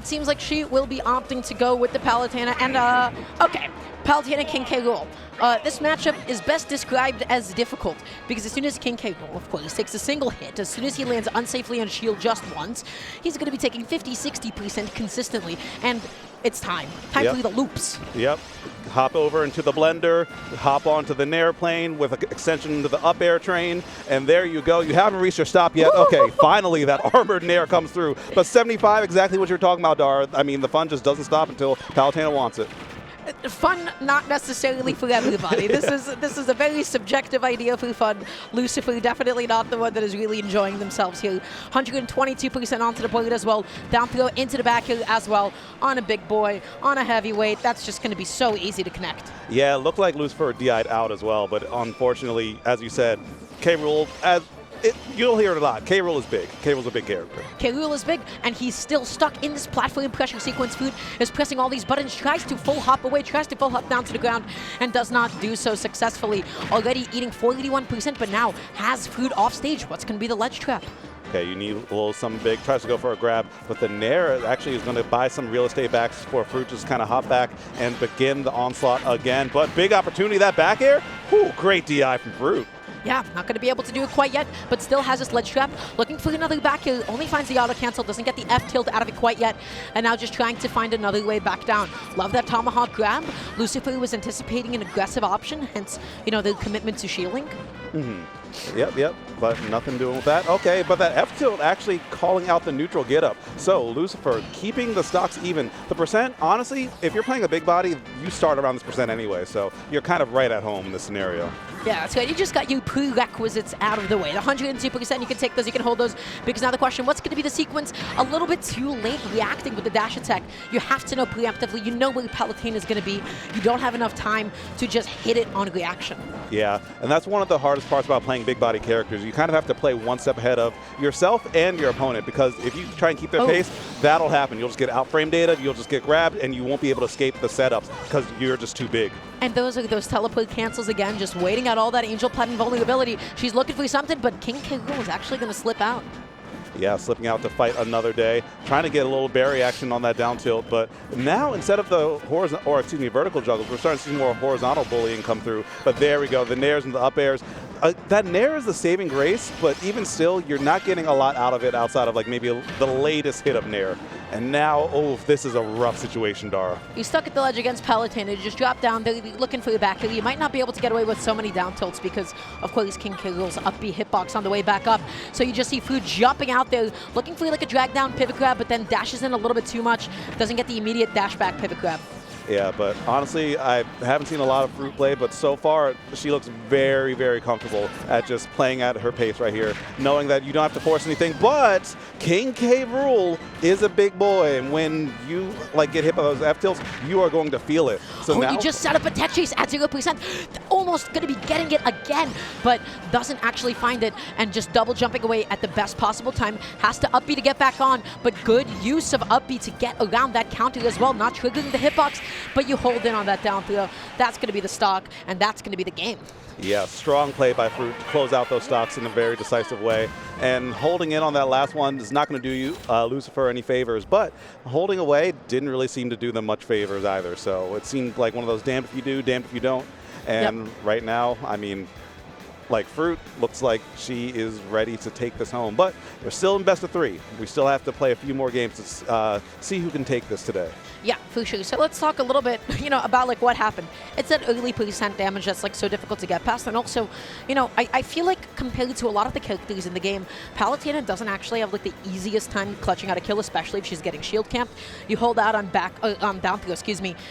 it seems like she will be opting to go with the Palutena. And, okay, Palutena King K. Rool. This matchup is best described as difficult because as soon as King K. Rool, of course, takes a single hit, as soon as he lands unsafely on shield just once, he's going to be taking 50-60% consistently. And it's time. Time for the loops. Yep. Hop over into the blender, hop onto the Nair plane with an extension to the up air train, and there you go. You haven't reached your stop yet. Okay, finally that armored Nair comes through. But 75, exactly what you're talking about, Dar. I mean, the fun just doesn't stop until Palutena wants it. Fun, not necessarily for everybody. This is a very subjective idea for fun. Loucifer definitely not the one that is really enjoying themselves here. 122% onto the board as well. Down throw into the back here as well. On a big boy, on a heavyweight. That's just going to be so easy to connect. Yeah, it looked like Loucifer DI'd out as well, but unfortunately, as you said, K. Rool, you'll hear it a lot. K. Rool is big. K. Rool's a big character. K. Rool is big, and he's still stuck in this platform pressure sequence. FROOT is pressing all these buttons, tries to full hop away, tries to full hop down to the ground, and does not do so successfully. Already eating 41%, but now has FROOT off stage. What's going to be the ledge trap? Okay, you need a little something big, tries to go for a grab, but the Nair actually is going to buy some real estate back for FROOT, just kind of hop back and begin the onslaught again. But big opportunity, that back air, whew, great DI from FROOT. Yeah, not going to be able to do it quite yet, but still has this ledge trap. Looking for another back here, only finds the auto cancel, doesn't get the F tilt out of it quite yet, and now just trying to find another way back down. Love that tomahawk grab. Loucifer was anticipating an aggressive option, hence, you know, the commitment to shielding. Yep, but nothing doing with that. Okay, but that F tilt actually calling out the neutral get up. So Loucifer keeping the stocks even. The percent, honestly, if you're playing a big body, you start around this percent anyway, so you're kind of right at home in this scenario. Yeah, that's good. You just got your prerequisites out of the way. The 102%, you can take those, you can hold those, because now the question, what's going to be the sequence? A little bit too late reacting with the dash attack. You have to know preemptively. You know where Palutena is going to be. You don't have enough time to just hit it on reaction. Yeah, and that's one of the hardest parts about playing big body characters. You kind of have to play one step ahead of yourself and your opponent, because if you try and keep their pace, that'll happen. You'll just get outframe data, you'll just get grabbed, and you won't be able to escape the setups because you're just too big. And those are those teleport cancels again, just waiting out all that Angel Platinum vulnerability. She's looking for something, but King K. Rool is actually going to slip out. Yeah, slipping out to fight another day, trying to get a little berry action on that down tilt, but now instead of the vertical juggles, we're starting to see more horizontal bullying come through. But there we go, the Nairs and the up airs. That Nair is the saving grace, but even still, you're not getting a lot out of it outside of like maybe the latest hit of Nair. And now, oh, this is a rough situation, Dara. You're stuck at the ledge against Palutena. You just drop down there, looking for your back here. You might not be able to get away with so many down tilts because, of course, King K. Rool's up B hitbox on the way back up. So you just see FROOT jumping out there, looking for like a drag down pivot grab, but then dashes in a little bit too much. Doesn't get the immediate dash back pivot grab. Yeah, but honestly, I haven't seen a lot of FROOT play, but so far she looks very, very comfortable at just playing at her pace right here, knowing that you don't have to force anything. But King K. Rool is a big boy, and when you like get hit by those F tilts, you are going to feel it. So now he just set up a tech chase at 0%, almost going to be getting it again, but doesn't actually find it, and just double jumping away at the best possible time. Has to up B to get back on, but good use of up B to get around that counter as well, not triggering the hitbox. But you hold in on that down throw. That's going to be the stock, and that's going to be the game. Yeah, strong play by FROOT to close out those stocks in a very decisive way. And holding in on that last one is not going to do you, Loucifer, any favors. But holding away didn't really seem to do them much favors either. So it seemed like one of those damned if you do, damned if you don't. And right now, I mean, like FROOT looks like she is ready to take this home. But we're still in best of 3. We still have to play a few more games to see who can take this today. Yeah, for sure. So let's talk a little bit, about like what happened. It's that early percent damage that's like so difficult to get past. And also, I feel like compared to a lot of the characters in the game, Palutena doesn't actually have like the easiest time clutching out a kill, especially if she's getting shield camped. You hold out on down throw,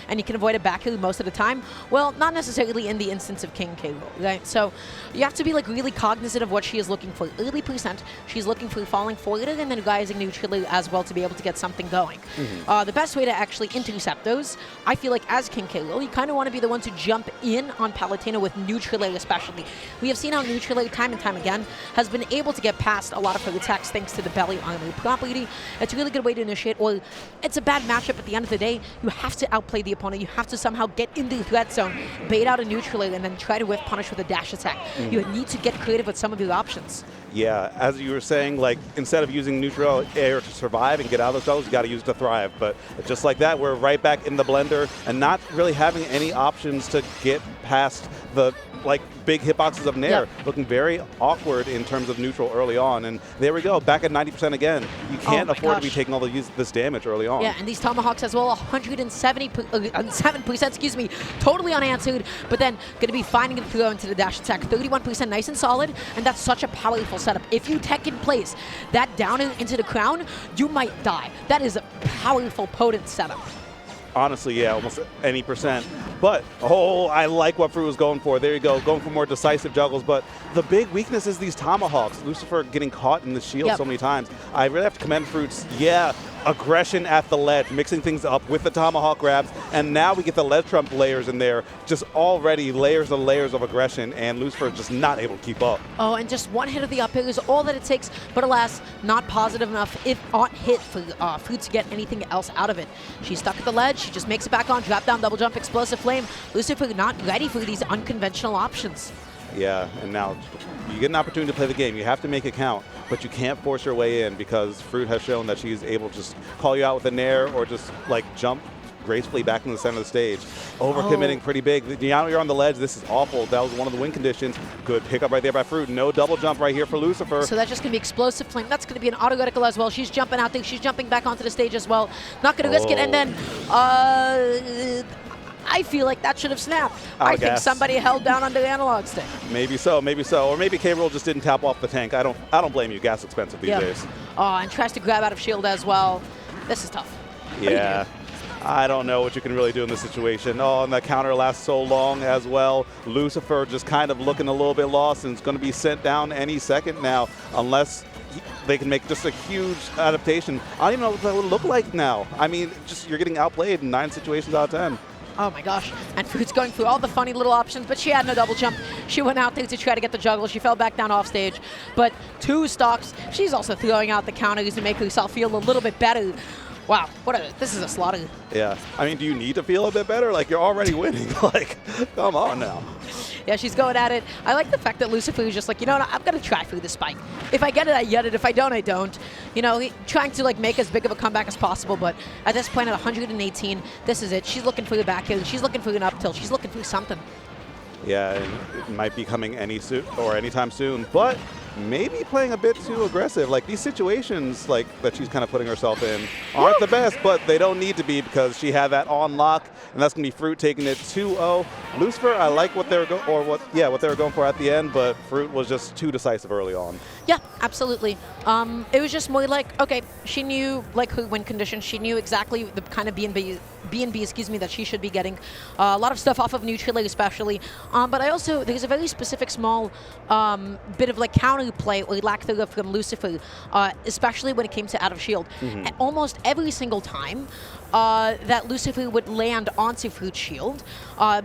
and you can avoid a back kill most of the time. Well, not necessarily in the instance of King K. Rool, right? So you have to be like really cognizant of what she is looking for. Early percent, she's looking for falling forward and then rising neutrally as well to be able to get something going. The best way to actually intercept those, I feel like as King K. Rool, you kind of want to be the one to jump in on Palutena with neutral air especially. We have seen how neutral air time and time again has been able to get past a lot of her attacks thanks to the belly armor property. It's a really good way to initiate, or it's a bad matchup at the end of the day. You have to outplay the opponent. You have to somehow get into the threat zone, bait out a neutral air, and then try to whiff punish with a dash attack. you need to get creative with some of your options. Yeah, as you were saying, like, instead of using neutral air to survive and get out of those struggles, you got to use it to thrive. But just like that, we're right back in the blender and not really having any options to get past the, like, big hitboxes of Nair. Yep. Looking very awkward in terms of neutral early on. And there we go, back at 90% again. You can't afford to be taking all this damage early on. Yeah, and these tomahawks as well, 107%, excuse me, totally unanswered, but then going to be finding it through into the dash attack. 31% nice and solid, and that's such a powerful setup. If you tech in place that down into the crown, you might die. That is a powerful, potent setup. Honestly, yeah, almost any percent. But, oh, I like what Fruit was going for. There you go, going for more decisive juggles. But the big weakness is these tomahawks. Loucifer getting caught in the shield so many times. I really have to commend Fruit's, aggression at the ledge, mixing things up with the tomahawk grabs. And now we get the ledge trump layers in there, just already layers and layers of aggression. And Loucifer is just not able to keep up. Oh, and just one hit of the up air is all that it takes. But alas, not positive enough, if not hit, for Fruit to get anything else out of it. She's stuck at the ledge. She just makes it back on, drop down, double jump, explosive flame. Loucifer not ready for these unconventional options. Yeah, and now you get an opportunity to play the game. You have to make it count, but you can't force your way in because Fruit has shown that she's able to just call you out with a nair or just like jump gracefully back in the center of the stage. Overcommitting pretty big. Now you're on the ledge. This is awful. That was one of the win conditions. Good pickup right there by Fruit. No double jump right here for Loucifer. So that's just going to be explosive flame. That's going to be an auto reticle as well. She's jumping out there. She's jumping back onto the stage as well. Not going to risk it. And then I feel like that should have snapped. I think somebody held down under the analog stick. Maybe so, maybe so. Or maybe K-Rool just didn't tap off the tank. I don't blame you. Gas expensive these days. Oh, and tries to grab out of shield as well. This is tough. Yeah. I don't know what you can really do in this situation. Oh, and that counter lasts so long as well. Loucifer just kind of looking a little bit lost and it's going to be sent down any second now unless they can make just a huge adaptation. I don't even know what that would look like now. I mean, just you're getting outplayed in 9 situations out of 10. Oh my gosh, and Fruit's going through all the funny little options, but she had no double jump. She went out there to try to get the juggle. She fell back down off stage, but 2 stocks. She's also throwing out the counters to make herself feel a little bit better. Wow, this is a slaughter. Yeah, I mean, do you need to feel a bit better? Like, you're already winning. Like, come on now. Yeah, she's going at it. I like the fact that Loucifer is just like, you know what, I'm going to try through the spike. If I get it, I get it. If I don't, I don't. You know, trying to like make as big of a comeback as possible, but at this point at 118, this is it. She's looking for the back hill. She's looking for an up tilt. She's looking for something. Yeah, and it might be coming anytime soon, but maybe playing a bit too aggressive. Like these situations like that she's kind of putting herself in aren't the best, but they don't need to be because she had that on lock, and that's gonna be Fruit taking it 2-0. Loucifer, I like what they were what they were going for at the end, but Fruit was just too decisive early on. Yeah, absolutely. It was just more like, okay, she knew like her win conditions. She knew exactly the kind of B&B, that she should be getting. A lot of stuff off of neutral especially. But there's a very specific small bit of like counter play or lack thereof from Loucifer, especially when it came to out of shield. Almost every single time that Loucifer would land onto Fruit's shield,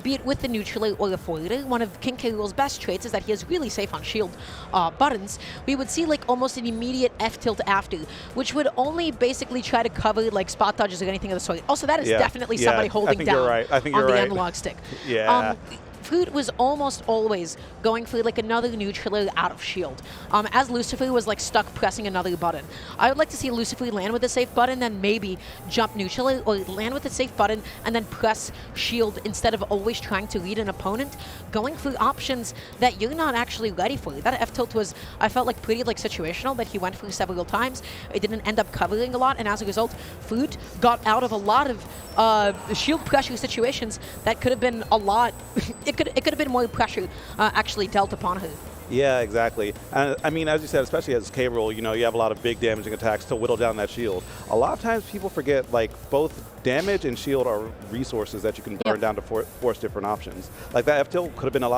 be it with the neutral or the forwarder. One of King K. Rool's best traits is that he is really safe on shield buttons. We would see like almost an immediate F tilt after, which would only basically try to cover like spot dodges or anything of the sort. Also, that is definitely somebody holding down on the analog stick. Yeah. Fruit was almost always going for like another neutral out of shield, as Loucifer was like stuck pressing another button. I would like to see Loucifer land with a safe button, then maybe jump neutral, or land with a safe button and then press shield instead of always trying to lead an opponent, going for options that you're not actually ready for. That F tilt was, I felt like pretty like situational that he went for several times. It didn't end up covering a lot, and as a result, Fruit got out of a lot of shield pressure situations that could have been a lot. It could have been more pressure actually dealt upon her. Yeah, exactly. And I mean, as you said, especially as K-Rool, you know, you have a lot of big damaging attacks to whittle down that shield. A lot of times people forget, like, both damage and shield are resources that you can burn down to force different options. Like that F tilt could have been